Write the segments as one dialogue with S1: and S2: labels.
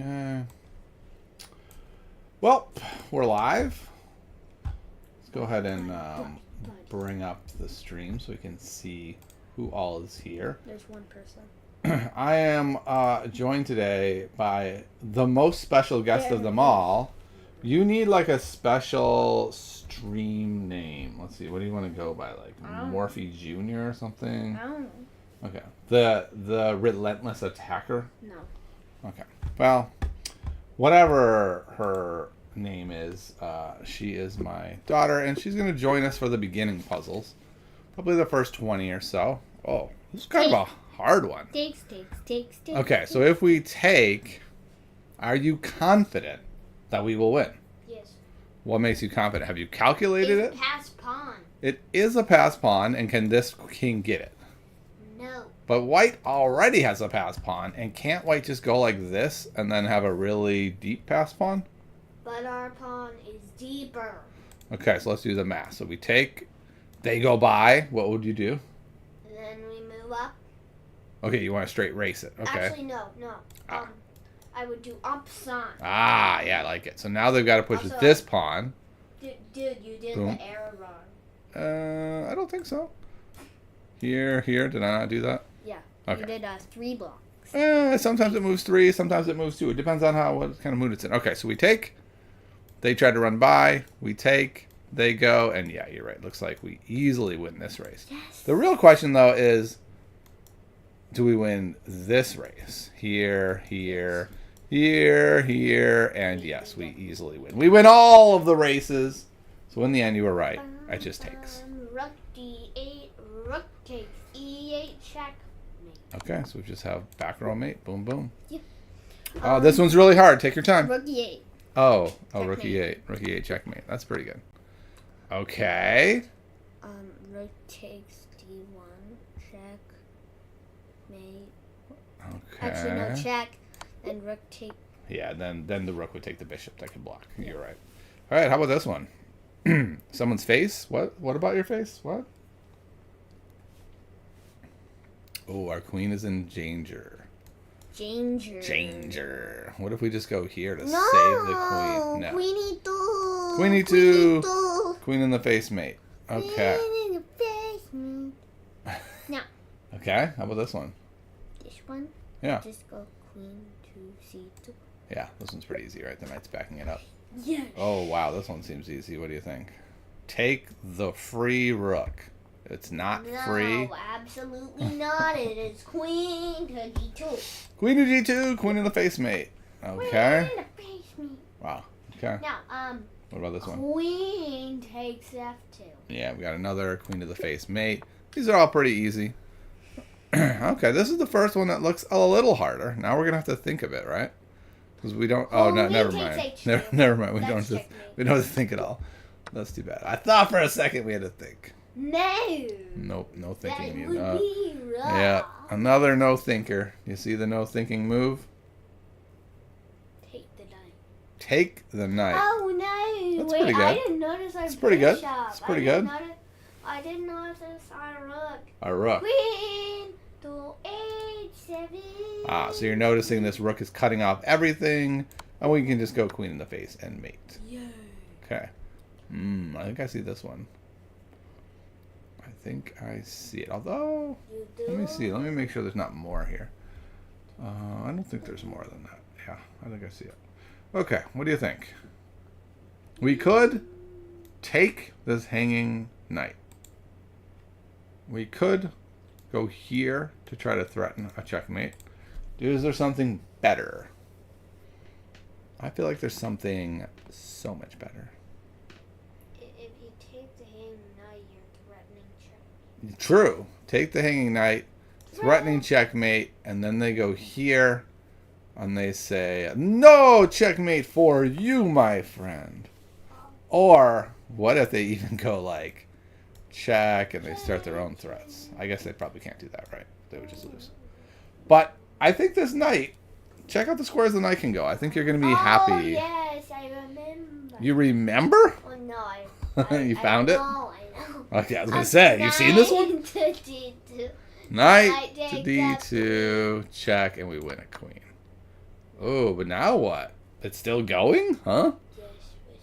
S1: Okay. Well, we're live. Let's go ahead and bring up the stream so we can see who all is here.
S2: There's one person.
S1: I am joined today by the most special guest of them all. You need like a special stream name. Let's see. What do you want to go by? Like Morphe Jr. or something?
S2: I don't know.
S1: Okay. The Relentless Attacker?
S2: No.
S1: Okay. Well, whatever her name is, she is my daughter, and she's going to join us for the beginning puzzles. Probably the first 20 or so. Oh, this is kind of a hard one.
S2: Takes.
S1: Okay, so if we take, are you confident that we will win?
S2: Yes.
S1: What makes you confident? Have you calculated it?
S2: Pass pawn.
S1: It is a pass pawn, and can this king get it?
S2: No.
S1: But white already has a pass pawn, and can't white just go like this and then have a really deep pass pawn?
S2: But our pawn is deeper.
S1: Okay, so let's do the math. So we take, they go by, what would you do?
S2: Then we move up.
S1: Okay, you want to straight race it. Okay.
S2: Actually, no. I would do up sign.
S1: Ah, yeah, I like it. So now they've got to push
S2: Also,
S1: this pawn.
S2: Dude, you did
S1: Boom.
S2: the arrow wrong.
S1: I don't think so. Here, did I not do that?
S2: Yeah.
S1: Okay.
S2: You did 3 blocks.
S1: Sometimes it moves 3, sometimes it moves 2. It depends on what kind of mood it's in. Okay, so we take, they try to run by, we take, they go, and yeah, you're right. Looks like we easily win this race.
S2: Yes.
S1: The real question, though, is do we win this race? Here, and yes, we easily win. We win all of the races. So in the end, you were right. It just takes.
S2: Rook D8, rook takes E8, check.
S1: Okay, so we just have back row mate. Boom, boom.
S2: Yep.
S1: This one's really hard. Take your time.
S2: Rook E8.
S1: Oh,
S2: Checkmate.
S1: rook e8. Rook e8 checkmate. That's pretty good. Okay.
S2: Rook takes D1, check, mate.
S1: Okay.
S2: Actually, no, check. Then rook take.
S1: Yeah, then the rook would take the bishop. That could block. You're right. All right, how about this one? Someone's face? What about your face? What? Oh, our queen is in danger. Danger. What if we just go here to save the queen? No.
S2: Queenie 2.
S1: Queenie 2. Queen in the face, mate. Okay.
S2: Queen in the face, mate. Now.
S1: Okay, how about this one?
S2: This one?
S1: Yeah.
S2: Just go queen to C2.
S1: Yeah, this one's pretty easy, right? The knight's backing it up.
S2: Yes.
S1: Oh, wow, this one seems easy. What do you think? Take the free rook. It's not free.
S2: No, absolutely not. It is queen to D2.
S1: Queen to G2, queen in the face, mate. Okay.
S2: Queen in the face, mate.
S1: Wow. Okay.
S2: Now,
S1: What about this one?
S2: queen takes F2.
S1: Yeah, we got another queen to the face, mate. These are all pretty easy. Okay, this is the first one that looks a little harder. Now we're gonna have to think of it, right? Because we don't. Oh no, never mind. Never mind. We don't have to think at all. That's too bad. I thought for a second we had to think.
S2: No.
S1: Nope, no
S2: That
S1: thinking.
S2: would be wrong.
S1: Yeah, another no thinker. You see the no thinking move?
S2: Take the knight.
S1: Take the knight.
S2: Oh no!
S1: That's
S2: Wait,
S1: pretty good.
S2: I didn't notice our
S1: That's pretty good.
S2: bishop.
S1: That's pretty good.
S2: I didn't notice our rook.
S1: A rook.
S2: Queen to H7.
S1: Ah, so you're noticing this rook is cutting off everything, and we can just go queen in the face and mate.
S2: Yeah.
S1: Okay. I think I see this one. I think I see it. Although,
S2: You do?
S1: let me see. Let me make sure there's not more here. I don't think there's more than that. Yeah, I think I see it. Okay, what do you think? We could take this hanging knight. We could go here to try to threaten a checkmate. Is there something better? I feel like there's something so much better.
S2: If you take the hanging knight, you're threatening check.
S1: True. Take the hanging knight, threatening checkmate, and then they go here, and they say, "No checkmate for you, my friend." Or what if they even go like, check, and they start their own threats? I guess they probably can't do that, right? They would just lose. But I think this knight, check out the squares the knight can go. I think you're going to be happy.
S2: Oh yes, I remember.
S1: You remember?
S2: Oh no,
S1: You found it?
S2: I know.
S1: Okay, I was going to say, you've seen this one?
S2: To D2.
S1: Knight to
S2: takes
S1: D2, check, and we win a queen. Oh, but now what? It's still going? Huh?
S2: Yes.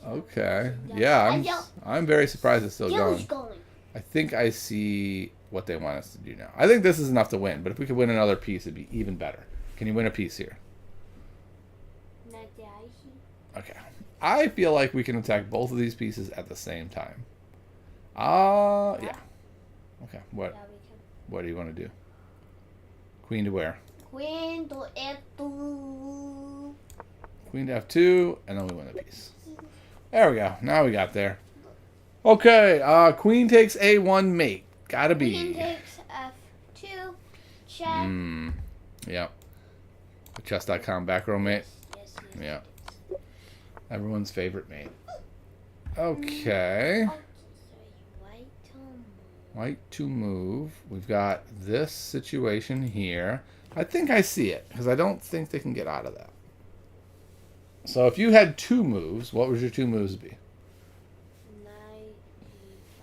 S1: Okay. Yeah, I'm very surprised it's still
S2: Yellow's
S1: going.
S2: going.
S1: I think I see what they want us to do now. I think this is enough to win, but if we could win another piece, it'd be even better. Can you win a piece here?
S2: Not that I see.
S1: Okay. I feel like we can attack both of these pieces at the same time. Yeah. Okay. What
S2: Yeah, we can.
S1: do you want to do? Queen to where?
S2: Queen to F2.
S1: Queen to F2, and then we win the piece. There we go. Now we got there. Okay. Queen takes A1 mate. Gotta be.
S2: Queen takes F2. Check.
S1: Yep. The chess.com back row mate.
S2: Yes.
S1: Yeah. Everyone's favorite mate. Okay. White to move. We've got this situation here. I think I see it, because I don't think they can get out of that. So if you had 2 moves, what would your 2 moves be?
S2: Knight E5,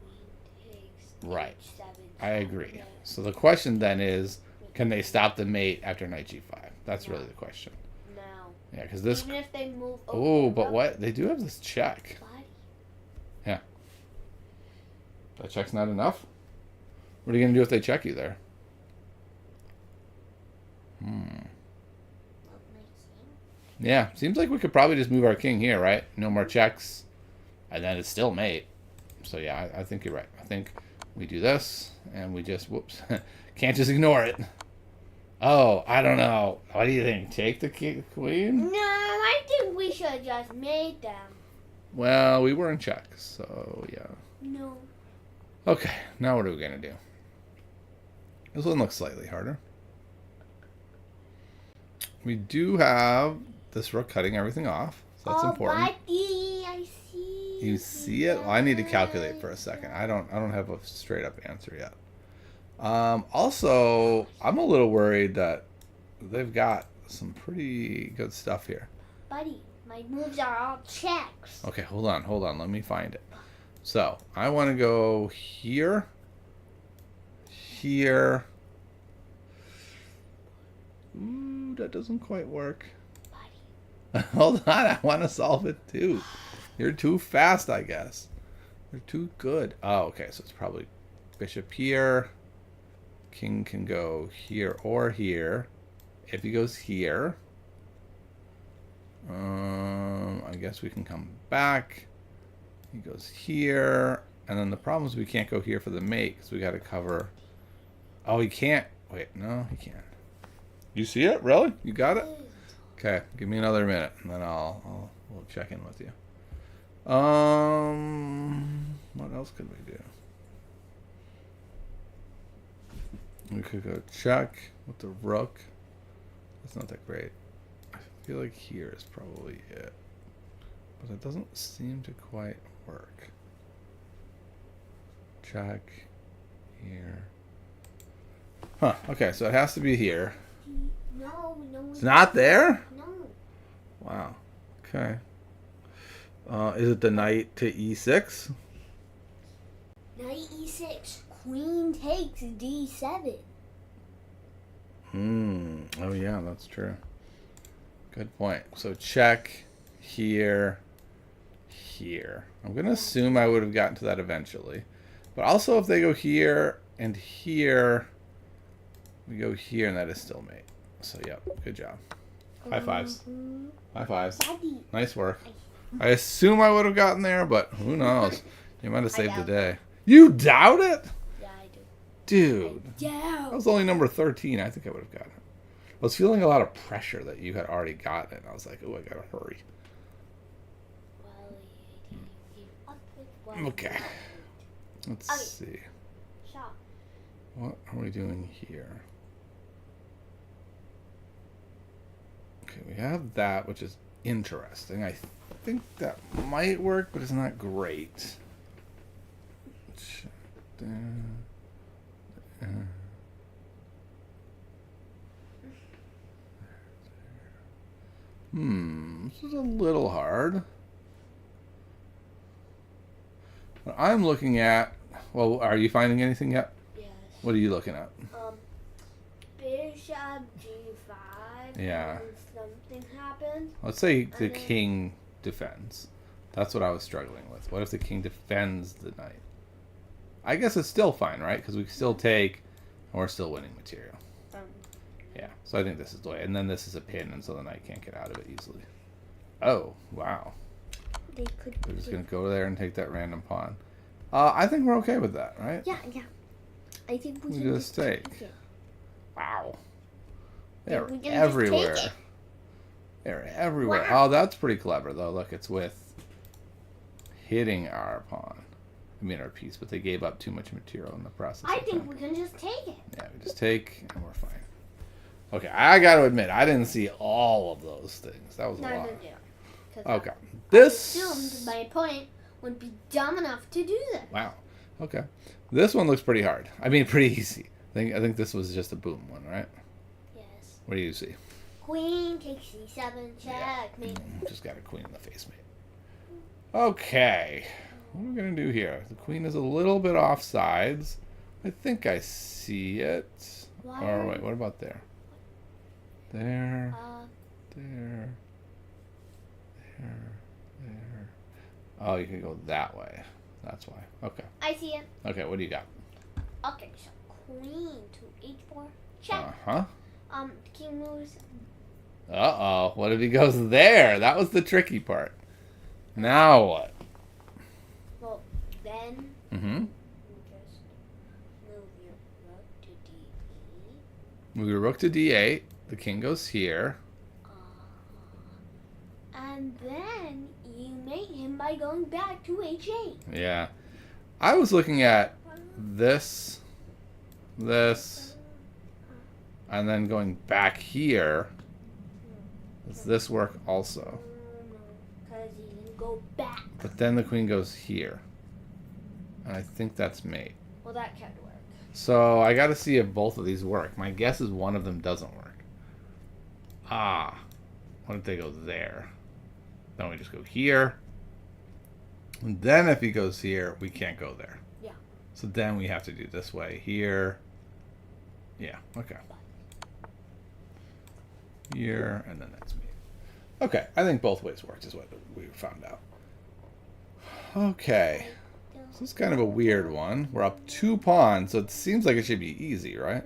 S2: queen takes.
S1: Right.
S2: H7.
S1: I agree. So the question then is, can they stop the mate after knight g5? That's really the question.
S2: No.
S1: Yeah, because this...
S2: Even if they move.
S1: Oh, but what? They do have this check.
S2: Body.
S1: That check's not enough? What are you going to do if they check you there? Yeah, seems like we could probably just move our king here, right? No more checks. And then it's still mate. So yeah, I think you're right. I think we do this, and we just, whoops. Can't just ignore it. Oh, I don't know. What do you think? Take the queen?
S2: No, I think we should have just made them.
S1: Well, we were in check, so yeah.
S2: No.
S1: Okay, now what are we going to do? This one looks slightly harder. We do have this rook cutting everything off, so that's important.
S2: Buddy, I see.
S1: You see it? Well, I need to calculate for a second. I don't have a straight up answer yet. Also, I'm a little worried that they've got some pretty good stuff here.
S2: Buddy, my moves are all checks.
S1: Okay, hold on. Let me find it. So, I want to go here, here. Ooh, that doesn't quite work.
S2: Buddy.
S1: Hold on, I want to solve it too. You're too fast, I guess. You're too good. Oh, okay, so it's probably bishop here. King can go here or here. If he goes here, I guess we can come back. He goes here, and then the problem is we can't go here for the mate because we got to cover. Oh, he can't. Wait, no, he can't. You see it? Really? You got it? Okay, give me another minute, and then we'll check in with you. What else could we do? We could go check with the rook. That's not that great. I feel like here is probably it, but it doesn't seem to quite work. Check here. Huh. Okay, so it has to be here.
S2: No.
S1: It's not there?
S2: No.
S1: Wow. Okay. Is it the knight to e6?
S2: Knight e6. Queen takes d7.
S1: Oh yeah, that's true. Good point. So check here, here. I'm gonna assume I would have gotten to that eventually. But also if they go here and here, we go here and that is still mate. So yep, good job. High fives. High fives.
S2: Daddy.
S1: Nice work. I assume I would have gotten there, but who knows? You might have saved the
S2: doubt
S1: day. You doubt it?
S2: Yeah, I do.
S1: Dude.
S2: Yeah.
S1: That was only number 13. I think I would have gotten it. I was feeling a lot of pressure that you had already gotten it. I was like, oh, I gotta hurry. Okay. Let's see. What are we doing here? Okay, we have that, which is interesting. I think that might work, but it's not great. This is a little hard. What I'm looking at, well, are you finding anything yet?
S2: Yes.
S1: What are you looking at?
S2: Bishop g5.
S1: Yeah.
S2: And so thing happens.
S1: Let's say the
S2: And then-
S1: king defends. That's what I was struggling with. What if the king defends the knight? I guess it's still fine, right? Because we can still take, and we're still winning material. Yeah, so I think this is the way. And then this is a pin, and so the knight can't get out of it easily. Oh, wow.
S2: They could.
S1: We're just going to go there and take that random pawn. I think we're okay with that, right?
S2: Yeah. I think we
S1: We
S2: can
S1: just take.
S2: it.
S1: Wow.
S2: Yeah,
S1: They're
S2: we can just take
S1: everywhere.
S2: it.
S1: They're everywhere.
S2: Wow.
S1: Oh, that's pretty clever, though. Look, it's with hitting our pawn. I mean, our piece, but they gave up too much material in the process.
S2: I think we can just take it.
S1: Yeah, we just take, and we're fine. Okay, I got to admit, I didn't see all of those things. That was a lot.
S2: Neither did I. 'Cause
S1: Okay.
S2: I
S1: This.
S2: assumed my opponent would be dumb enough to do that.
S1: Wow. Okay. This one looks pretty hard. I mean, pretty easy. I think this was just a boom one, right?
S2: Yes.
S1: What do you see?
S2: Queen takes c7, checkmate.
S1: Just got a queen in the face, mate. Okay. What are we going to do here? The queen is a little bit off sides. I think I see it.
S2: Why
S1: Or
S2: are-
S1: wait, what about there? There,
S2: Uh,
S1: there, there, there. Oh, you can go that way. That's why. Okay.
S2: I see it.
S1: Okay, what do you got?
S2: Okay, so queen to h4, check.
S1: Uh-huh.
S2: King moves.
S1: Uh-oh. What if he goes there? That was the tricky part. Now what?
S2: Well, then
S1: Mm-hmm.
S2: you just move your rook to d8.
S1: Move your rook to d8. The king goes here.
S2: And then you mate him by going back to h8.
S1: Yeah. I was looking at this, and then going back here. Does this work also?
S2: Because you can go back.
S1: But then the queen goes here. And I think that's mate.
S2: Well, that can't work.
S1: So I got to see if both of these work. My guess is one of them doesn't work. Ah. What if they go there? Then we just go here. And then if he goes here, we can't go there.
S2: Yeah.
S1: So then we have to do this way. Here. Yeah, okay. Here, and then that's me. Okay, I think both ways worked is what we found out. Okay. This is kind of a weird one. We're up 2 pawns, so it seems like it should be easy, right?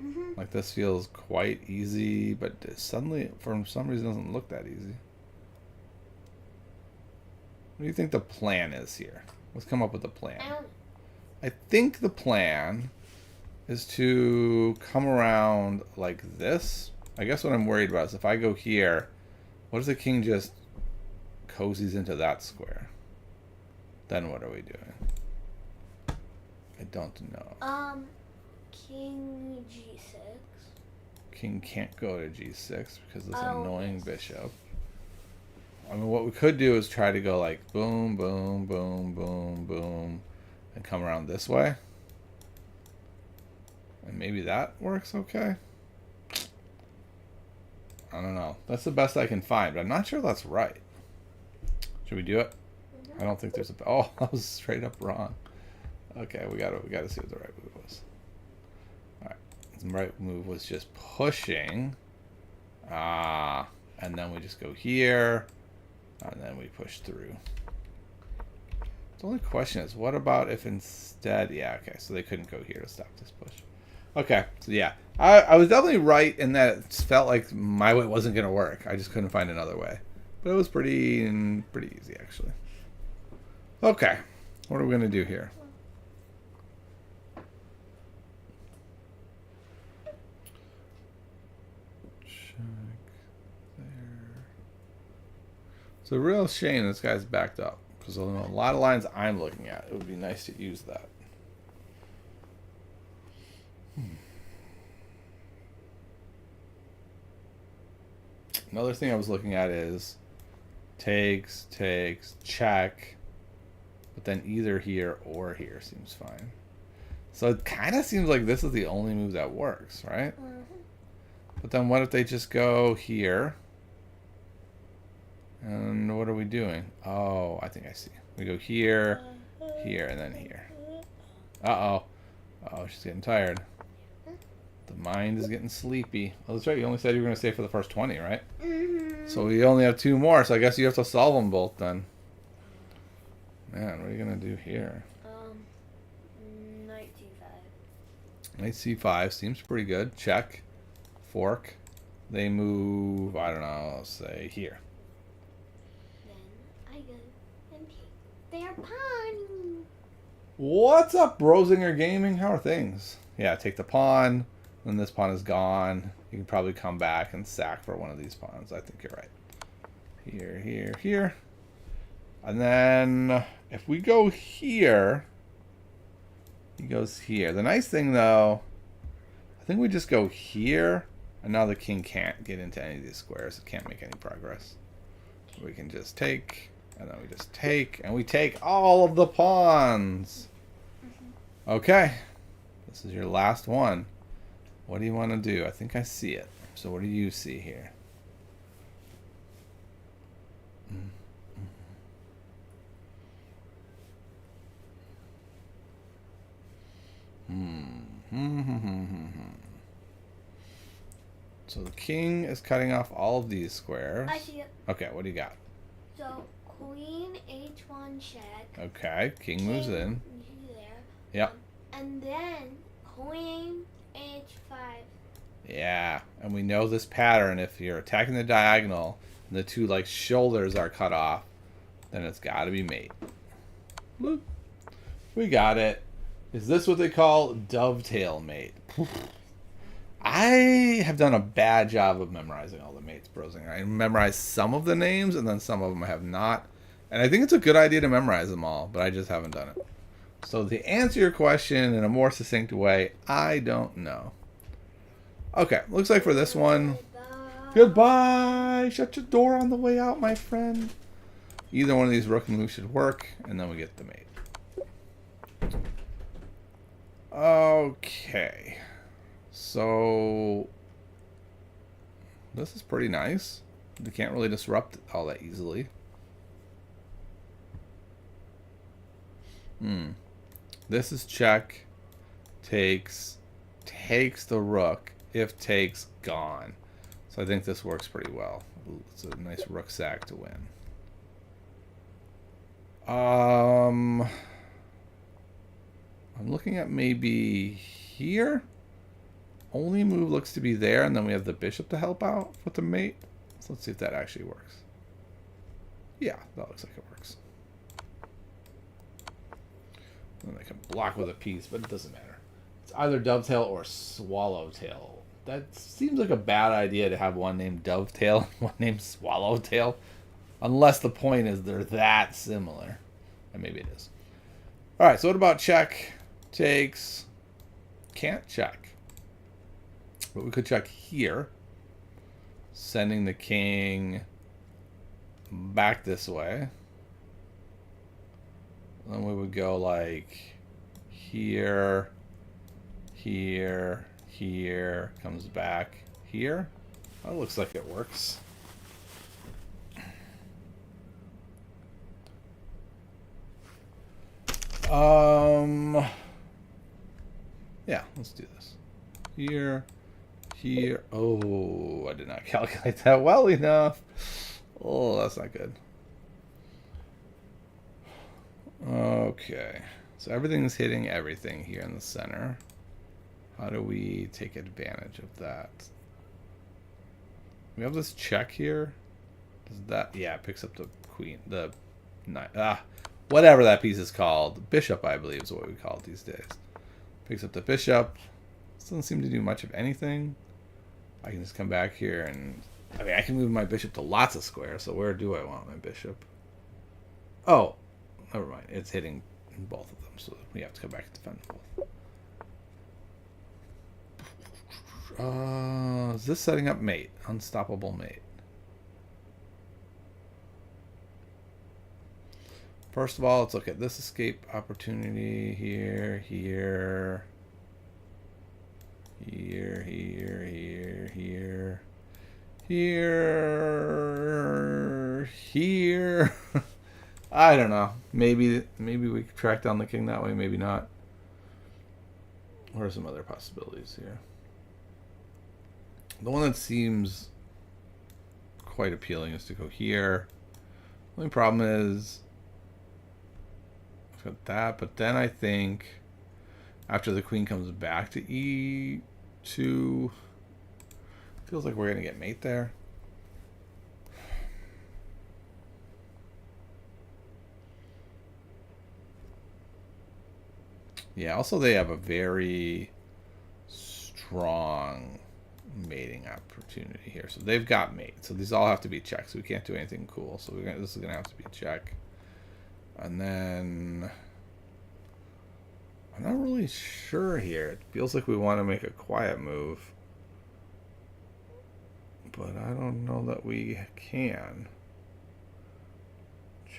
S2: Mm-hmm.
S1: Like this feels quite easy, but it suddenly, for some reason, doesn't look that easy. What do you think the plan is here? Let's come up with a plan.
S2: I don't.
S1: I think the plan is to come around like this. I guess what I'm worried about is if I go here, what if the king just cozies into that square? Then what are we doing? I don't know.
S2: King g6.
S1: King can't go to g6 because this
S2: Oh,
S1: annoying
S2: yes.
S1: bishop. I mean, what we could do is try to go like boom, boom, boom, boom, boom, and come around this way. And maybe that works okay. I don't know. That's the best I can find, but I'm not sure that's right. Should we do it? I don't think there's a. Oh, I was straight up wrong. Okay, we gotta see what the right move was. All right, the right move was just pushing. And then we just go here, and then we push through. The only question is, what about if instead? Yeah, okay, so they couldn't go here to stop this push. Okay, so yeah, I was definitely right in that it felt like my way wasn't gonna work. I just couldn't find another way, but it was pretty easy actually. Okay, what are we gonna do here? Check there. It's a real shame this guy's backed up because a lot of lines I'm looking at, it would be nice to use that. Another thing I was looking at is takes, check, but then either here or here seems fine. So it kind of seems like this is the only move that works, right? But then what if they just go here? And what are we doing? Oh, I think I see. We go here, here, and then here. Uh-oh. Oh, she's getting tired. The mind is getting sleepy. Oh, that's right. You only said you were going to stay for the first 20, right?
S2: Mm-hmm.
S1: So we only have 2 more, so I guess you have to solve them both then. Man, what are you going to do here?
S2: Knight c5.
S1: Knight c5 seems pretty good. Check. Fork. They move, I don't know, let's say here.
S2: Then I go and take their pawn.
S1: What's up, Brosinger Gaming? How are things? Yeah, take the pawn. Then this pawn is gone. You can probably come back and sack for one of these pawns. I think you're right. Here, here, here. And then if we go here, he goes here. The nice thing, though, I think we just go here. And now the king can't get into any of these squares. It can't make any progress. We can just take, and then we just take, and we take all of the pawns. Okay. This is your last one. What do you want to do? I think I see it. So what do you see here? So the king is cutting off all of these squares.
S2: I see it.
S1: Okay, what do you got?
S2: So queen h1 check.
S1: Okay, king moves in.
S2: There.
S1: Yep.
S2: And then queen h5.
S1: Yeah, and we know this pattern. If you're attacking the diagonal and the 2 like shoulders are cut off, then it's got to be mate. Look, we got it. Is this what they call dovetail mate? I have done a bad job of memorizing all the mates, Brosinger. I memorized some of the names, and then some of them I have not. And I think it's a good idea to memorize them all, but I just haven't done it. So to answer your question in a more succinct way, I don't know. Okay, looks like for this one, goodbye. Shut your door on the way out, my friend. Either one of these rook moves should work, and then we get the mate. Okay. So this is pretty nice. They can't really disrupt all that easily. This is check. Takes the rook. If takes, gone. So I think this works pretty well. It's a nice rook sack to win. I'm looking at maybe here. Only move looks to be there, and then we have the bishop to help out with the mate. So let's see if that actually works. Yeah, that looks like it works. And I can block with a piece, but it doesn't matter. It's either dovetail or swallowtail. That seems like a bad idea to have one named Dovetail and one named Swallowtail. Unless the point is they're that similar. And maybe it is. Alright, so what about check? Takes. Can't check. But we could check here. Sending the king back this way. Then we would go like here, here, here, comes back here. That looks like it works. Yeah, let's do this. Here, here. Oh, I did not calculate that well enough. Oh, that's not good. Okay, so everything's hitting everything here in the center. How do we take advantage of that? We have this check here. Does that, yeah, it picks up the queen, the knight, whatever that piece is called. Bishop, I believe, is what we call it these days. Picks up the bishop. This doesn't seem to do much of anything. I can just come back here and, I mean, I can move my bishop to lots of squares, so where do I want my bishop? Oh, never mind. It's hitting both of them, so we have to come back and defend both. Is this setting up mate? Unstoppable mate. First of all, let's look at this escape opportunity here, here, here, here, here, here, here, here. I don't know. Maybe we could track down the king that way. Maybe not. What are some other possibilities here? The one that seems quite appealing is to go here. The only problem is I've got that, but then I think after the queen comes back to e2, feels like we're gonna get mate there. Yeah, also they have a very strong mating opportunity here. So they've got mate. So these all have to be checks. We can't do anything cool. So this is going to have to be a check. And then I'm not really sure here. It feels like we want to make a quiet move. But I don't know that we can.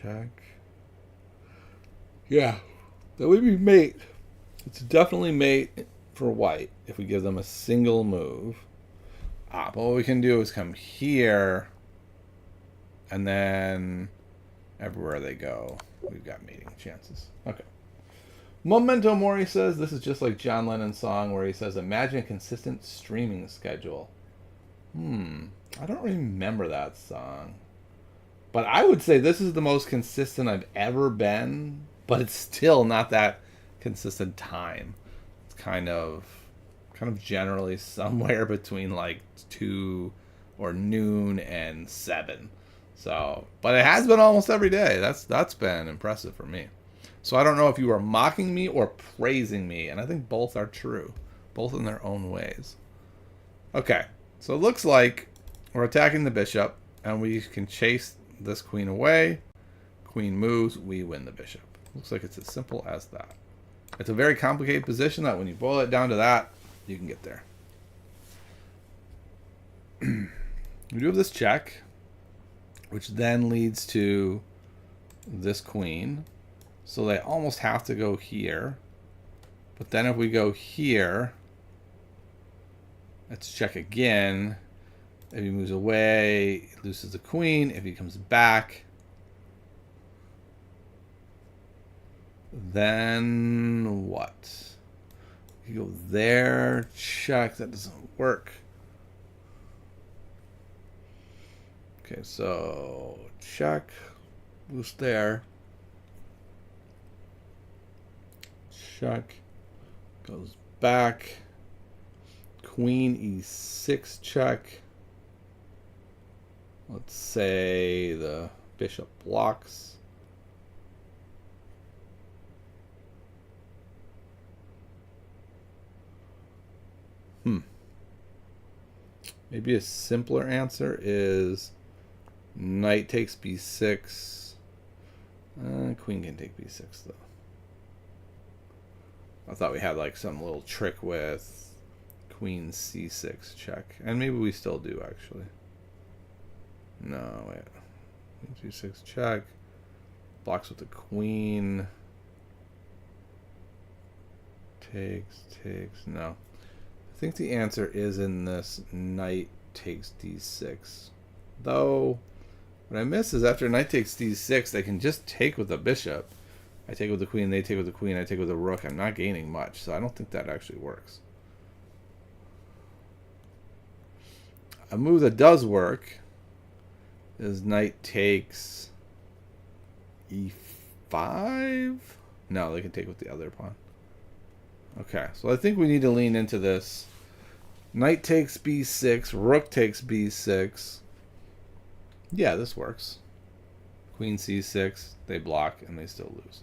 S1: Check. Yeah, that would be mate. It's definitely mate for white if we give them a single move. But what we can do is come here, and then everywhere they go, we've got mating chances. Okay. Memento Mori says this is just like John Lennon's song where he says, "Imagine a consistent streaming schedule." I don't remember that song. But I would say this is the most consistent I've ever been, but it's still not that consistent time. It's kind of generally somewhere between like 2 or noon and 7. So, but it has been almost every day. That's been impressive for me. So I don't know if you are mocking me or praising me, and I think both are true, both in their own ways. Okay, so it looks like we're attacking the bishop, and we can chase this queen away. Queen moves, we win the bishop. Looks like it's as simple as that. It's a very complicated position that when you boil it down to that, you can get there. We do have this check, which then leads to this queen. So they almost have to go here. But then if we go here, let's check again. If he moves away, it loses the queen. If he comes back, then what? You go there, check, that doesn't work. Okay, so check, boost there. Check, goes back. Queen e6 check. Let's say the bishop blocks. Maybe a simpler answer is knight takes b6. Queen can take b6 though. I thought we had like some little trick with queen c6 check, and maybe we still do actually. No, wait. Queen c6 check. Blocks with the queen. Takes. No. I think the answer is in this knight takes d6. Though, what I miss is after knight takes d6, they can just take with the bishop. I take with the queen, they take with the queen, I take with the rook. I'm not gaining much, so I don't think that actually works. A move that does work is knight takes e5? No, they can take with the other pawn. Okay, so I think we need to lean into this. Knight takes b6, rook takes b6. Yeah, this works. Queen c6, they block and they still lose.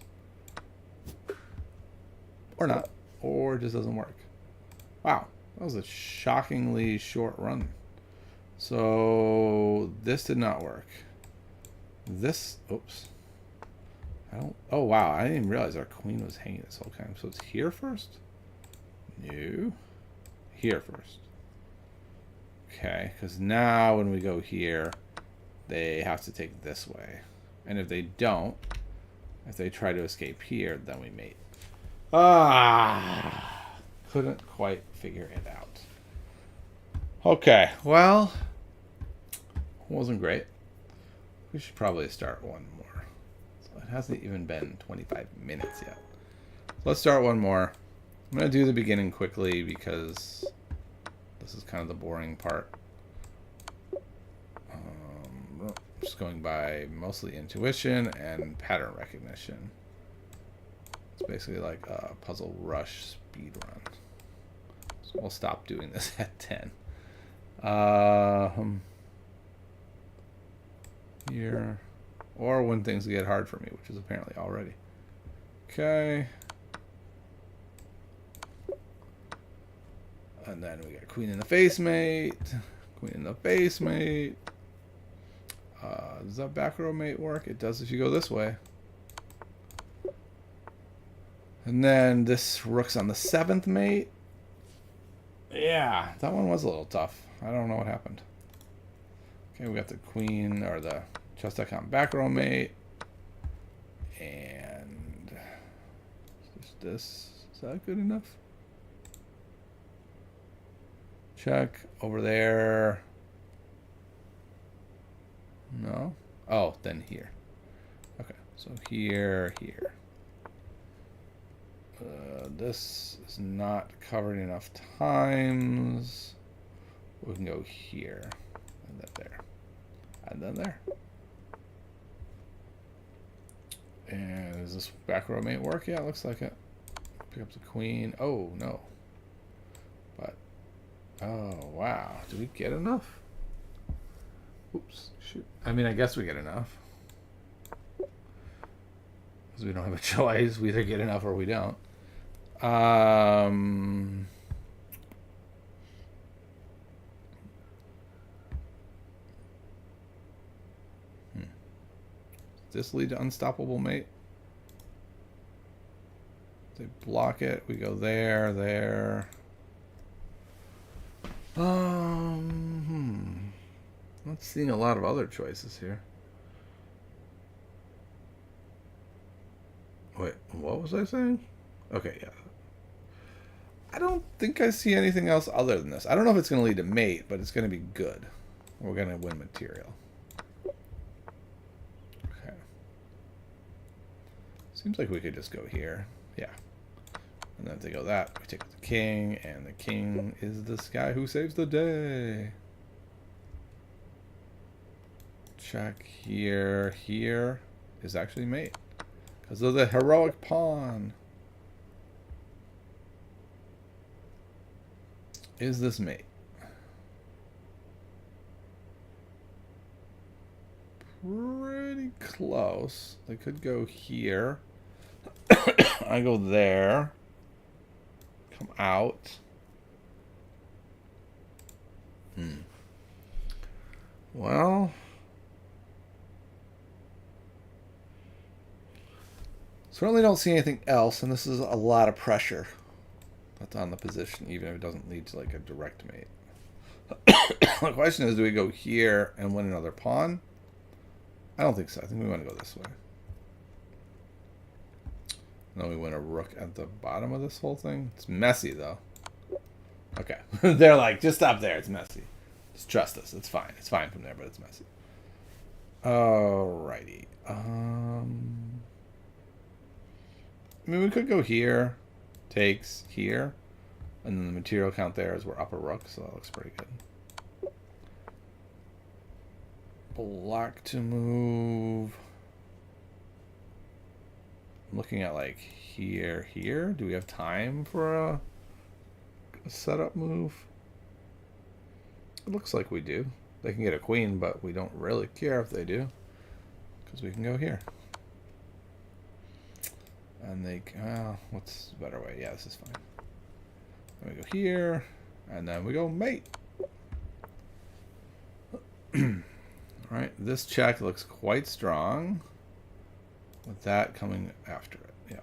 S1: Or not. Or it just doesn't work. Wow, that was a shockingly short run. So this did not work. This, oops. Oh wow, I didn't even realize our queen was hanging this whole time. So it's here first? No. Here first. Okay, because now when we go here, they have to take this way. And if they don't, if they try to escape here, then we mate. Couldn't quite figure it out. Okay, well, wasn't great. We should probably start one more. So it hasn't even been 25 minutes yet. So let's start one more. I'm going to do the beginning quickly because This is kind of the boring part. Just going by mostly intuition and pattern recognition. It's basically like a puzzle rush speed run. So we'll stop doing this at 10. Here. Or when things get hard for me, which is apparently already. Okay. And then we got queen in the face mate. Queen in the face mate. Does that back row mate work? It does if you go this way. And then this rook's on the 7th mate. Yeah, that one was a little tough. I don't know what happened. Okay, we got the queen, or the chess.com back row mate. And this. Is that good enough? Check. Over there. No? Oh, then here. Okay, so here. This is not covered enough times. We can go here. And then there. And then there. And does this back row mate work? Yeah, it looks like it. Pick up the queen. Oh, no. But, oh, wow. Do we get enough? Oops, shoot. I mean, I guess we get enough. Because we don't have a choice. We either get enough or we don't. Does this lead to unstoppable mate? They block it. We go there. Not seeing a lot of other choices here. Wait, what was I saying? Okay, yeah. I don't think I see anything else other than this. I don't know if it's going to lead to mate, but it's going to be good. We're going to win material. Okay. Seems like we could just go here. Yeah. And then if they go that, we take the king, and the king is this guy who saves the day. Check here. Here is actually mate. Because of the heroic pawn. Is this mate? Pretty close. They could go here. I go there. Come out. Well, certainly don't see anything else, and this is a lot of pressure that's on the position, even if it doesn't lead to like a direct mate. The question is, do we go here and win another pawn? I don't think so. I think we want to go this way. And then we win a rook at the bottom of this whole thing. It's messy, though. Okay. They're like, just stop there. It's messy. Just trust us. It's fine. It's fine from there, but it's messy. Alrighty. I mean, we could go here. Takes here. And then the material count there is we're up a rook, so that looks pretty good. Black to move. I'm looking at like here. Do we have time for a setup move? It looks like we do. They can get a queen, but we don't really care if they do, because we can go here. And they, well, what's the better way? Yeah, this is fine. Then we go here, and then we go mate. Alright, this check looks quite strong, with that coming after it. Yeah.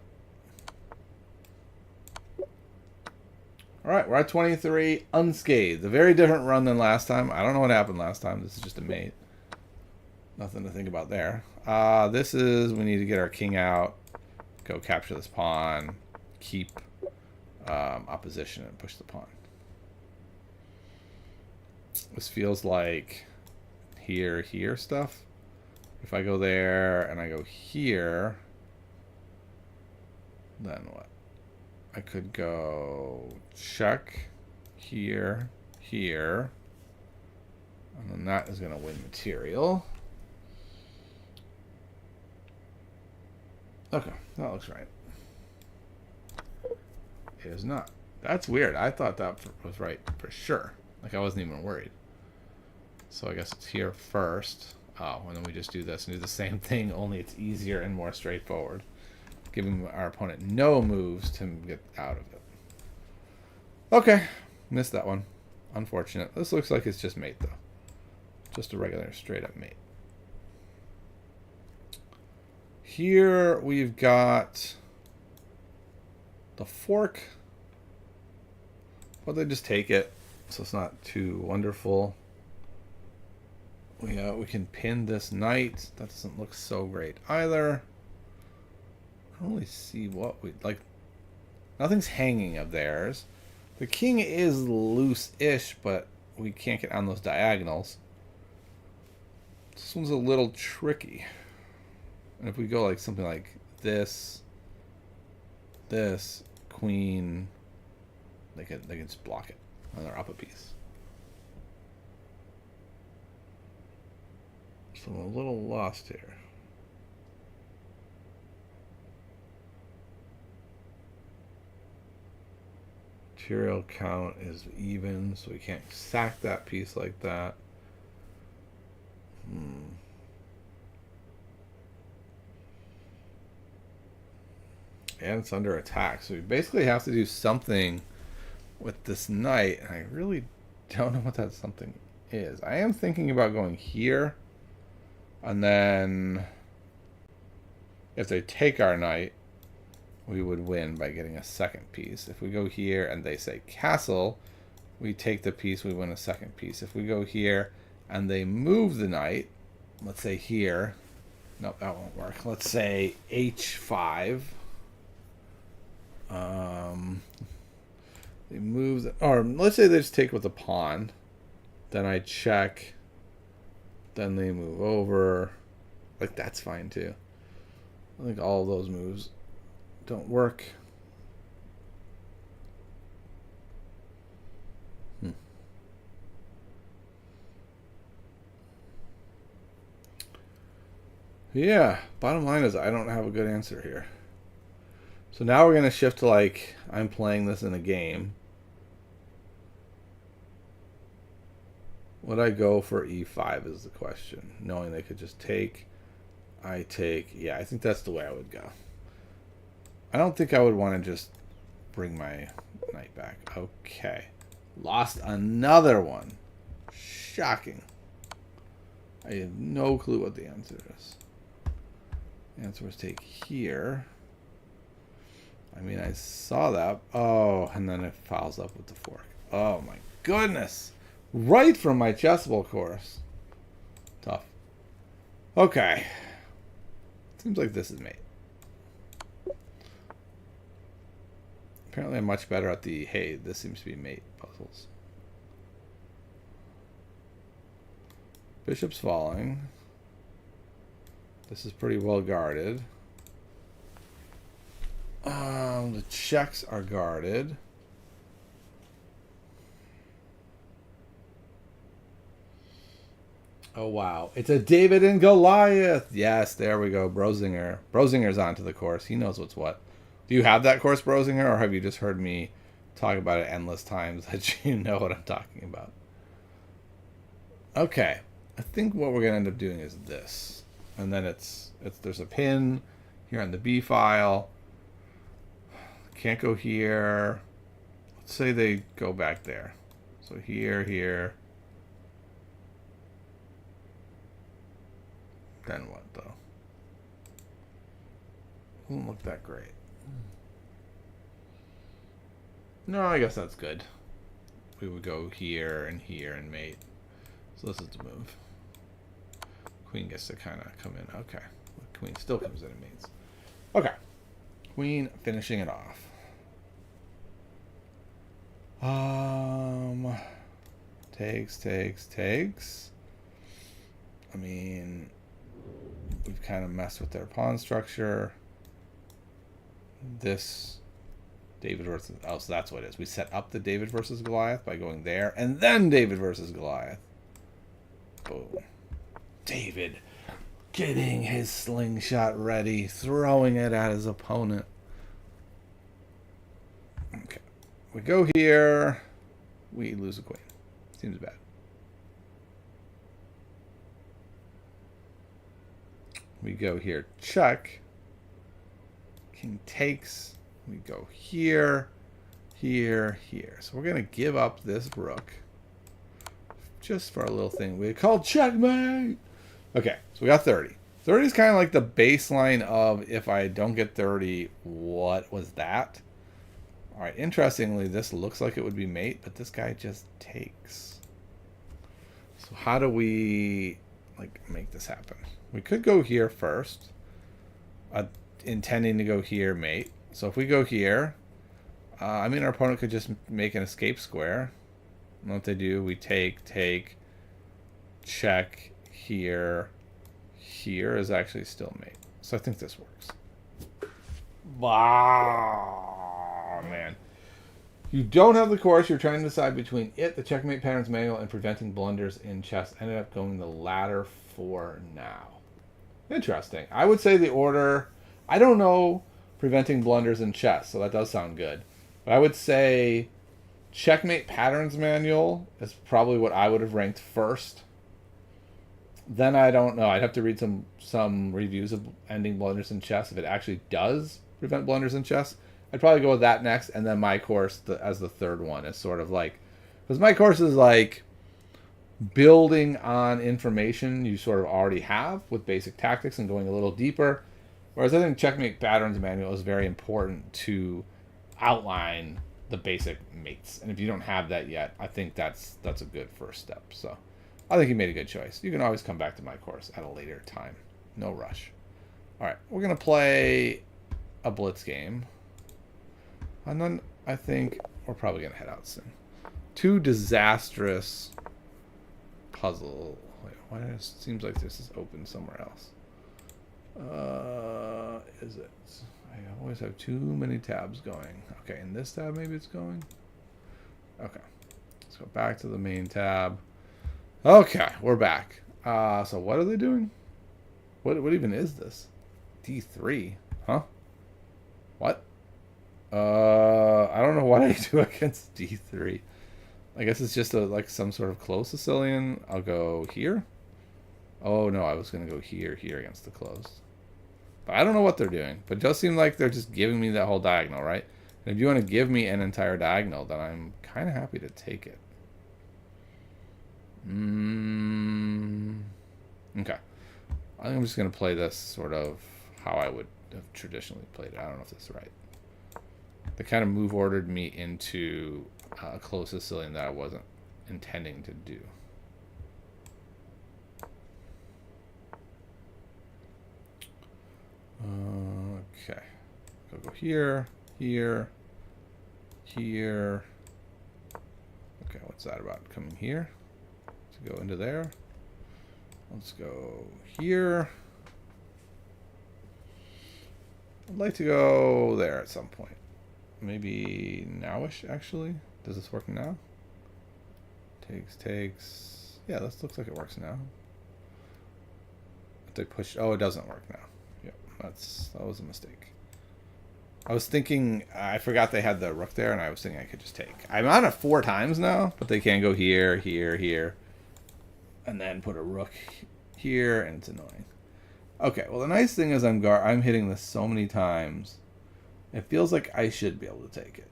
S1: Alright, we're at 23, unscathed. A very different run than last time. I don't know what happened last time. This is just a mate. Nothing to think about there. This is, we need to get our king out, go capture this pawn, keep opposition, and push the pawn. This feels like here stuff. If I go there and I go here, then what? I could go check here, here. And then that is going to win material. Okay, that looks right. It is not. That's weird. I thought that was right for sure. Like, I wasn't even worried. So I guess it's here first. Oh, and then we just do this and do the same thing, only it's easier and more straightforward. Giving our opponent no moves to get out of it. Okay, missed that one. Unfortunate. This looks like it's just mate, though. Just a regular straight-up mate. Here we've got the fork. But they just take it, so it's not too wonderful. We can pin this knight. That doesn't look so great either. I don't really see what we like. Nothing's hanging of theirs. The king is loose-ish, but we can't get on those diagonals. This one's a little tricky. And if we go like something like this, queen, they can just block it, and they're up a piece. So I'm a little lost here. Material count is even, so we can't sack that piece like that. And it's under attack, so we basically have to do something with this knight, and I really don't know what that something is. I am thinking about going here, and then if they take our knight, we would win by getting a second piece. If we go here and they say castle, we take the piece, we win a second piece. If we go here and they move the knight, let's say here, nope, that won't work. Let's say h5. They move, or let's say they just take with the pawn. Then I check. Then they move over. Like, that's fine too. I think all of those moves don't work. Yeah, bottom line is I don't have a good answer here. So now we're going to shift to, like, I'm playing this in a game. Would I go for e5 is the question. Knowing they could just take, I take. Yeah, I think that's the way I would go. I don't think I would want to just bring my knight back. Okay. Lost another one. Shocking. I have no clue what the answer is. The answer was take here. I mean, I saw that. Oh, and then it fouls up with the fork. Oh, my goodness. Right from my chessable course. Tough. Okay. Seems like this is mate. Apparently I'm much better at the, hey, this seems to be mate puzzles. Bishop's falling. This is pretty well guarded. The checks are guarded. Oh, wow. It's a David and Goliath. Yes, there we go. Brozinger. Brozinger's onto the course. He knows what's what. Do you have that course, Brozinger, or have you just heard me talk about it endless times that you know what I'm talking about? Okay. I think what we're going to end up doing is this. And then there's a pin here on the B file. Can't go here. Let's say they go back there. So here. Then what, though? Doesn't look that great. No, I guess that's good. We would go here and mate. So this is the move. Queen gets to kind of come in. Okay. Queen still comes in and mates. Okay. Queen finishing it off. Takes. I mean, we've kind of messed with their pawn structure. This David versus... Oh, so that's what it is. We set up the David versus Goliath by going there, and then David versus Goliath. Boom. David getting his slingshot ready, throwing it at his opponent. Okay. We go here. We lose a queen. Seems bad. We go here. Check. King takes. We go here, here, here. So we're going to give up this rook. Just for a little thing we call checkmate. Okay, so we got 30. 30 is kind of like the baseline of if I don't get 30, what was that? All right, interestingly, this looks like it would be mate, but this guy just takes. So how do we like make this happen? We could go here first, intending to go here, mate. So if we go here, I mean, our opponent could just make an escape square. And what they do, we take, check, here. Here is actually still mate. So I think this works. Wow, man. You don't have the course. You're trying to decide between it, the Checkmate Patterns Manual, and preventing blunders in chess. Ended up going the latter for now. Interesting. I would say the order... I don't know preventing blunders in chess, so that does sound good. But I would say Checkmate Patterns Manual is probably what I would have ranked first. Then I don't know. I'd have to read some reviews of ending blunders in chess if it actually does prevent blunders in chess. I'd probably go with that next, and then my course as the third one is sort of like... Because my course is like building on information you sort of already have with basic tactics and going a little deeper. Whereas I think Checkmate Patterns Manual is very important to outline the basic mates. And if you don't have that yet, I think that's a good first step. So I think you made a good choice. You can always come back to my course at a later time. No rush. All right, we're going to play a blitz game. And then I think we're probably going to head out soon. Too disastrous puzzle. Wait, why does it seems like this is open somewhere else? Is it? I always have too many tabs going. Okay, in this tab maybe it's going. Okay, let's go back to the main tab. Okay, we're back. So what are they doing? What even is this? D3, huh? What? I don't know what I do against D3. I guess it's just like some sort of closed Sicilian. I'll go here. Oh no, I was gonna go here against the closed. But I don't know what they're doing. But it does seem like they're just giving me that whole diagonal, right? And if you want to give me an entire diagonal, then I'm kind of happy to take it. Okay. I think I'm just gonna play this sort of how I would have traditionally played it. I don't know if that's right. They kind of move ordered me into a closed Sicilian that I wasn't intending to do. Okay. Go here, here, here. Okay, what's that about? Coming here to go into there. Let's go here. I'd like to go there at some point. Maybe nowish, actually. Does this work now? Takes. Yeah, this looks like it works now. They push. Oh, it doesn't work now. Yep, that was a mistake. I was thinking, I forgot they had the rook there, and I was thinking I could just take. I'm on it 4 times now, but they can't go here, here, here, and then put a rook here, and it's annoying. Okay, well the nice thing is I'm hitting this so many times, it feels like I should be able to take it,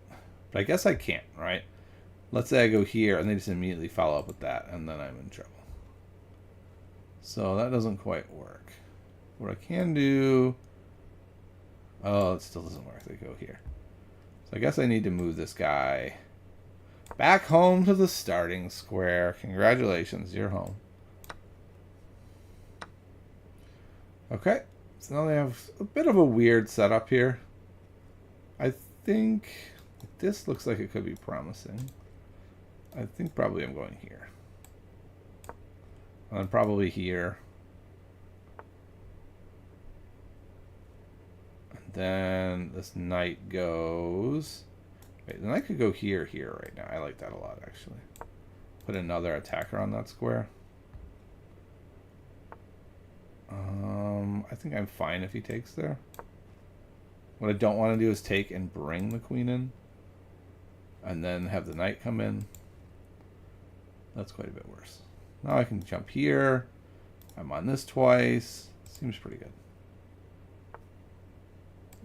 S1: but I guess I can't, right? Let's say I go here, and they just immediately follow up with that, and then I'm in trouble. So that doesn't quite work. What I can do... Oh, it still doesn't work. They go here. So I guess I need to move this guy back home to the starting square. Congratulations, you're home. Okay, so now they have a bit of a weird setup here. I think this looks like it could be promising. I think probably I'm going here. And probably here. And then this knight goes Wait, then I could go here right now. I like that a lot, actually. Put another attacker on that square. I think I'm fine if he takes there. What I don't want to do is take and bring the queen in. And then have the knight come in. That's quite a bit worse. Now I can jump here. I'm on this twice. Seems pretty good.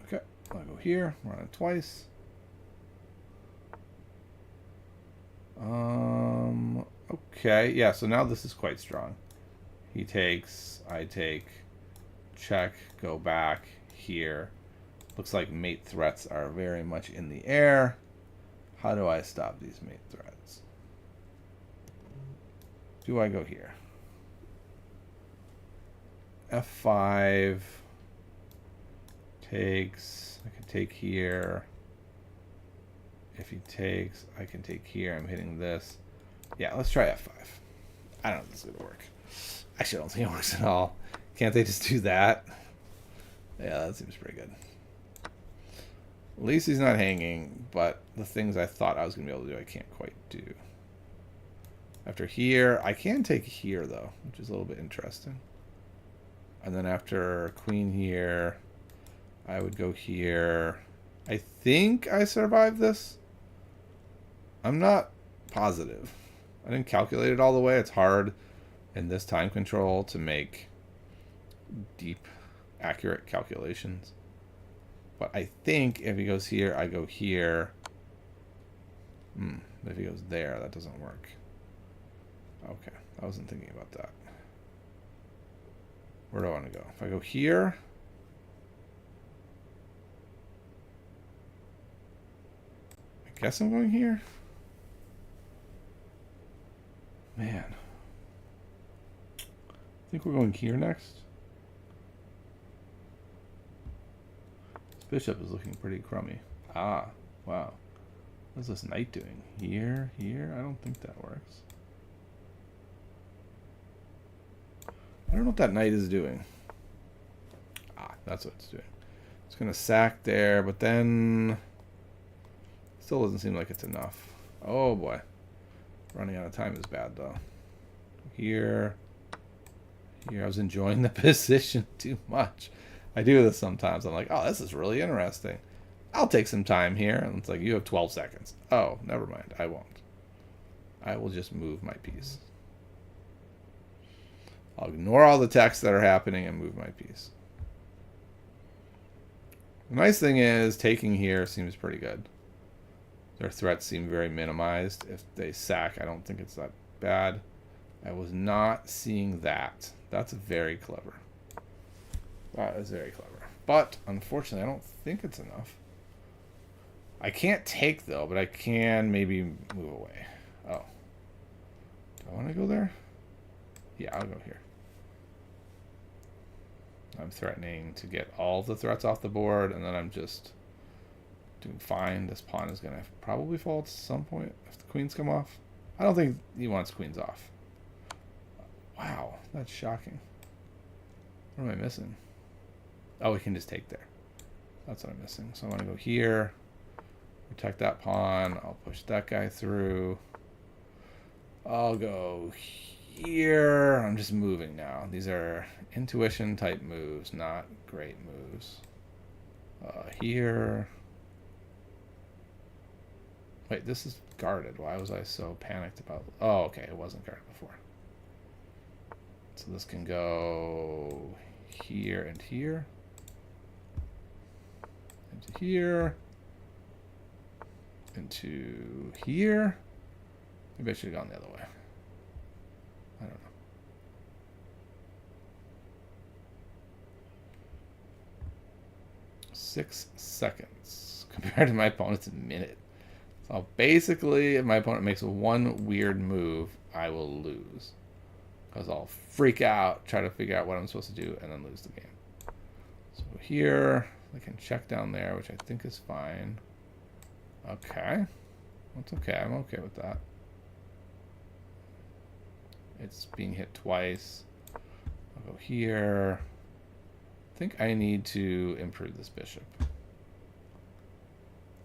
S1: Okay, I'll go here. Run it twice. Okay, yeah, so now this is quite strong. He takes, I take, check, go back here. Looks like mate threats are very much in the air. How do I stop these mate threats? Do I go here? F5 takes, I can take here. If he takes, I can take here. I'm hitting this. Yeah, let's try F5. I don't know if this is going to work. Actually, I don't think it works at all. Can't they just do that? Yeah, that seems pretty good. At least he's not hanging, but the things I thought I was going to be able to do, I can't quite do. After here, I can take here, though, which is a little bit interesting. And then after queen here, I would go here. I think I survived this. I'm not positive. I didn't calculate it all the way. It's hard in this time control to make deep, accurate calculations. But I think if he goes here, I go here. If he goes there, that doesn't work. Okay, I wasn't thinking about that. Where do I want to go? If I go here... I guess I'm going here. Man. I think we're going here next. This bishop is looking pretty crummy. Ah, wow. What's this knight doing? Here, here? I don't think that works. I don't know what that knight is doing. Ah, that's what it's doing. It's going to sack there, but then... Still doesn't seem like it's enough. Oh boy. Running out of time is bad though. Here. Here. I was enjoying the position too much. I do this sometimes. I'm like, oh, this is really interesting. I'll take some time here. And it's like, you have 12 seconds. Oh, never mind. I won't. I will just move my piece. I'll ignore all the texts that are happening and move my piece. The nice thing is, taking here seems pretty good. Their threats seem very minimized. If they sack, I don't think it's that bad. I was not seeing that. That's very clever. That is very clever. But, unfortunately, I don't think it's enough. I can't take, though, but I can maybe move away. Oh. Do I want to go there? Yeah, I'll go here. I'm threatening to get all the threats off the board, and then I'm just... doing fine. This pawn is going to probably fall at some point if the queens come off. I don't think he wants queens off. Wow, that's shocking. What am I missing? Oh, we can just take there. That's what I'm missing. So I want to go here, protect that pawn. I'll push that guy through. I'll go here. I'm just moving now. These are intuition type moves, not great moves. Here. Wait, this is guarded. Why was I so panicked about... Oh, okay, it wasn't guarded before. So this can go here and here. Into here. Into here. Maybe I should have gone the other way. I don't know. Six seconds compared to my opponent's minute. So basically, if my opponent makes one weird move, I will lose. Because I'll freak out, try to figure out what I'm supposed to do, and then lose the game. So here, I can check down there, which I think is fine. Okay. That's okay. I'm okay with that. It's being hit twice. I'll go here. I think I need to improve this bishop.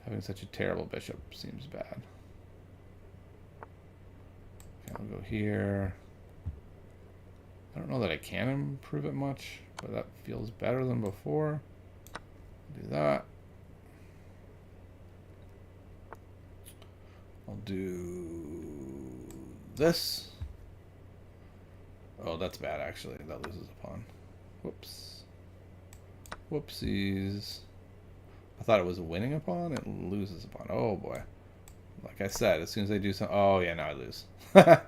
S1: Having such a terrible bishop seems bad. Okay, I'll go here. I don't know that I can improve it much, but that feels better than before. Do that. I'll do this. Oh, that's bad, actually. That loses a pawn. Whoops. Whoopsies. I thought it was winning a pawn. It loses a pawn. Oh, boy. Like I said, as soon as they do something... Oh, yeah, now I lose. I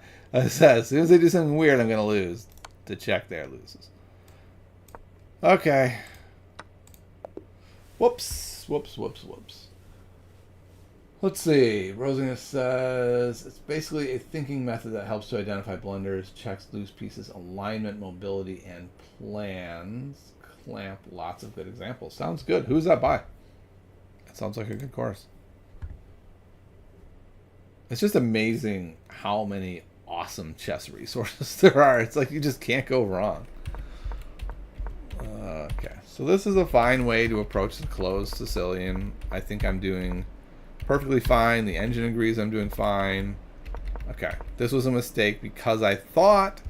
S1: said, as soon as they do something weird, I'm going to lose. The check there loses. Okay. Whoops. Whoops, whoops, whoops. Let's see. Rosina says, it's basically a thinking method that helps to identify blunders, checks loose pieces, alignment, mobility, and plans. Clamp, lots of good examples. Sounds good. Who's that by? That sounds like a good course. It's just amazing how many awesome chess resources there are. It's like you just can't go wrong. Okay, so this is a fine way to approach the closed Sicilian. I think I'm doing perfectly fine. The engine agrees I'm doing fine. Okay, this was a mistake because I thought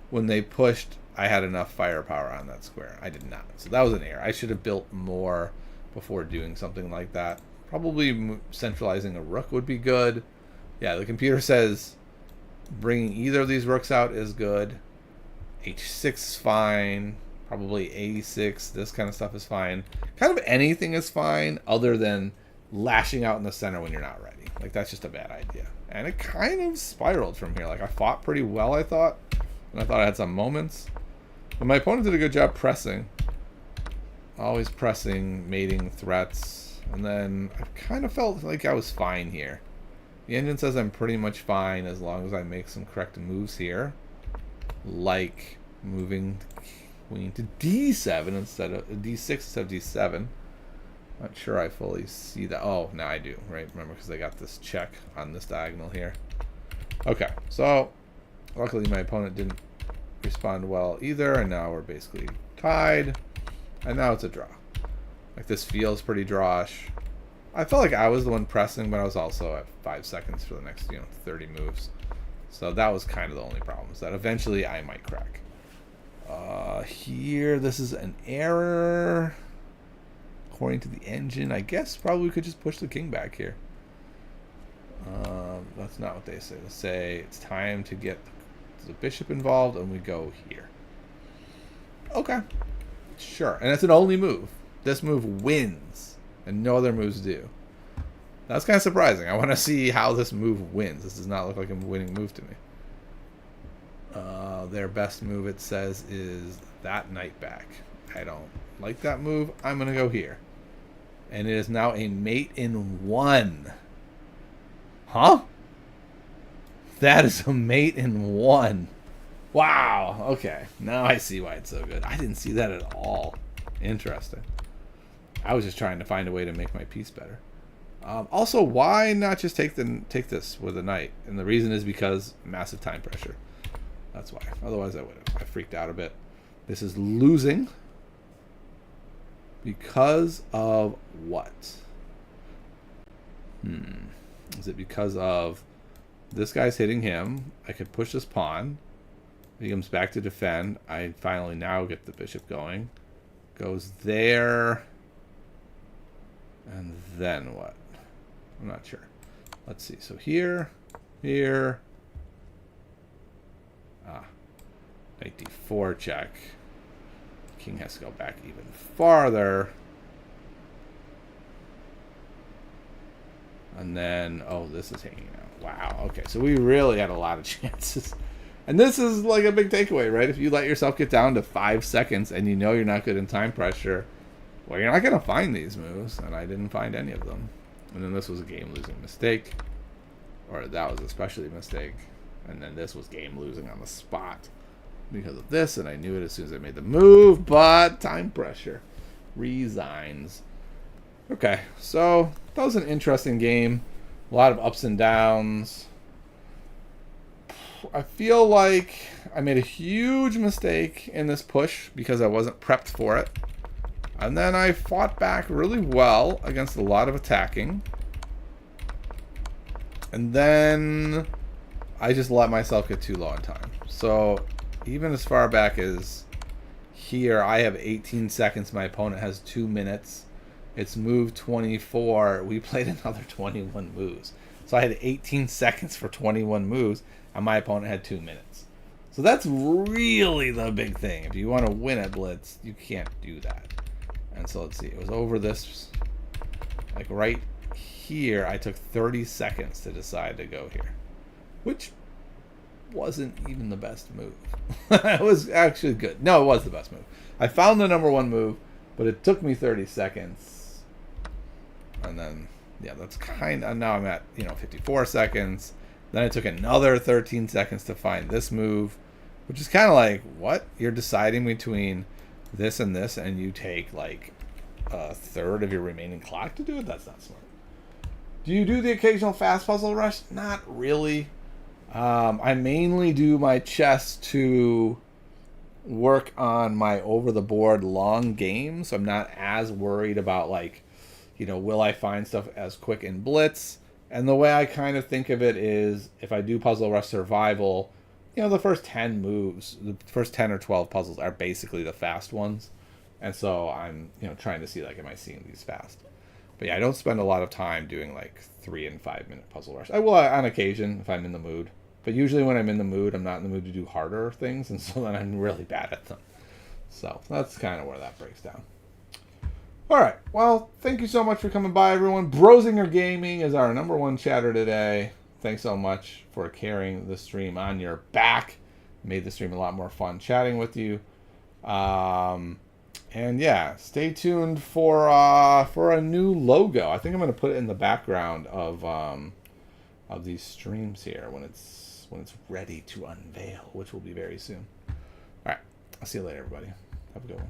S1: when they pushed I had enough firepower on that square. I did not. So that was an error. I should have built more before doing something like that. Probably centralizing a rook would be good. Yeah, the computer says bringing either of these rooks out is good. H6 is fine. Probably A6. This kind of stuff is fine. Kind of anything is fine other than lashing out in the center when you're not ready. Like, that's just a bad idea. And it kind of spiraled from here. Like, I fought pretty well, I thought. And I thought I had some moments. But my opponent did a good job pressing. Always pressing, mating threats. And then I kind of felt like I was fine here. The engine says I'm pretty much fine as long as I make some correct moves here. Like moving queen to D7 instead of D6 instead of D7. Not sure I fully see that. Oh, now I do, right? Remember, because I got this check on this diagonal here. Okay, so luckily my opponent didn't respond well either, and now we're basically tied. And now it's a draw. Like, this feels pretty drawish. I felt like I was the one pressing, but I was also at 5 seconds for the next, 30 moves. So that was kind of the only problem, is that eventually I might crack. Here, this is an error. According to the engine, I guess probably we could just push the king back here. That's not what they say. They say it's time to get the bishop involved, and we go here. Okay. Sure. And it's an only move. This move wins, and no other moves do. That's kind of surprising. I want to see how this move wins. This does not look like a winning move to me. Their best move, it says, is that knight back. I don't like that move. I'm going to go here. And it is now a mate in 1. Huh? That is a mate in 1. Wow. Okay. Now I see why it's so good. I didn't see that at all. Interesting. I was just trying to find a way to make my piece better. Also, why not just take this with a knight? And the reason is because massive time pressure. That's why. Otherwise, I would have. I freaked out a bit. This is losing because of what? Is it because of this guy's hitting him? I could push this pawn. He comes back to defend. I finally now get the bishop going. Goes there. And then what? I'm not sure. Let's see. So here. Knight d4 check. King has to go back even farther. And then, oh, this is hanging out. Wow. Okay, so we really had a lot of chances. And this is like a big takeaway, right? If you let yourself get down to 5 seconds and you know you're not good in time pressure, well, you're not going to find these moves. And I didn't find any of them. And then this was a game-losing mistake. Or that was especially a mistake. And then this was game-losing on the spot because of this. And I knew it as soon as I made the move. But time pressure. Resigns. Okay, so that was an interesting game. A lot of ups and downs. I feel like I made a huge mistake in this push because I wasn't prepped for it. And then I fought back really well against a lot of attacking. And then I just let myself get too low in time. So even as far back as here, I have 18 seconds. My opponent has 2 minutes. It's move 24. We played another 21 moves. So I had 18 seconds for 21 moves, and my opponent had 2 minutes. So that's really the big thing. If you want to win at Blitz, you can't do that. And so let's see. It was over this, like right here. I took 30 seconds to decide to go here, which wasn't even the best move. It was actually good. No, it was the best move. I found the number one move, but it took me 30 seconds. And then, yeah, that's kind of, now I'm at, 54 seconds. Then it took another 13 seconds to find this move, which is kind of like, what? You're deciding between this, and you take like a third of your remaining clock to do it? That's not smart. Do you do the occasional fast puzzle rush? Not really. I mainly do my chess to work on my over-the-board long games. So I'm not as worried about, like, will I find stuff as quick in Blitz? And the way I kind of think of it is, if I do Puzzle Rush Survival, the first 10 moves, the first 10 or 12 puzzles are basically the fast ones. And so I'm, trying to see, like, am I seeing these fast? But yeah, I don't spend a lot of time doing, like, 3 and 5 minute Puzzle Rush. I will on occasion if I'm in the mood. But usually when I'm in the mood, I'm not in the mood to do harder things. And so then I'm really bad at them. So that's kind of where that breaks down. All right. Well, thank you so much for coming by, everyone. Brosinger Gaming is our #1 chatter today. Thanks so much for carrying the stream on your back. Made the stream a lot more fun chatting with you. And yeah, stay tuned for a new logo. I think I'm going to put it in the background of these streams here when it's ready to unveil, which will be very soon. All right. I'll see you later, everybody. Have a good one.